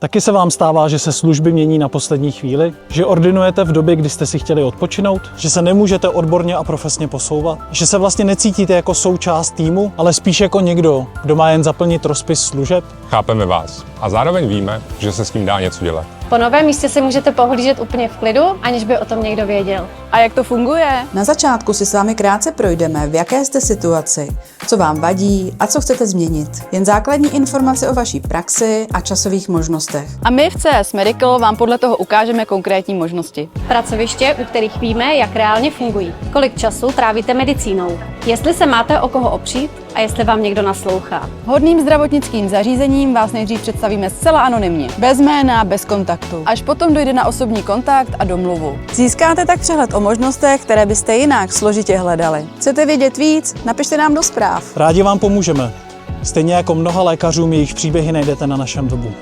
Taky se vám stává, že se služby mění na poslední chvíli? Že ordinujete v době, kdy jste si chtěli odpočinout? Že se nemůžete odborně a profesně posouvat? Že se vlastně necítíte jako součást týmu, ale spíš jako někdo, kdo má jen zaplnit rozpis služeb? Chápeme vás a zároveň víme, že se s tím dá něco dělat. Po novém místě si můžete pohlížet úplně v klidu, aniž by o tom někdo věděl. A jak to funguje? Na začátku si s vámi krátce projdeme, v jaké jste situaci, co vám vadí a co chcete změnit. Jen základní informace o vaší praxi a časových možnostech. A my v CS Medical vám podle toho ukážeme konkrétní možnosti. Pracoviště, u kterých víme, jak reálně fungují. Kolik času trávíte medicínou. Jestli se máte o koho opřít a jestli vám někdo naslouchá. Vhodným zdravotnickým zařízením vás nejdřív představíme zcela anonymně, bez jména, bez kontaktu. Až potom dojde na osobní kontakt a domluvu. Získáte tak přehled o možnostech, které byste jinak složitě hledali. Chcete vědět víc? Napište nám do zpráv. Rádi vám pomůžeme. Stejně jako mnoha lékařům, jejich příběhy najdete na našem webu.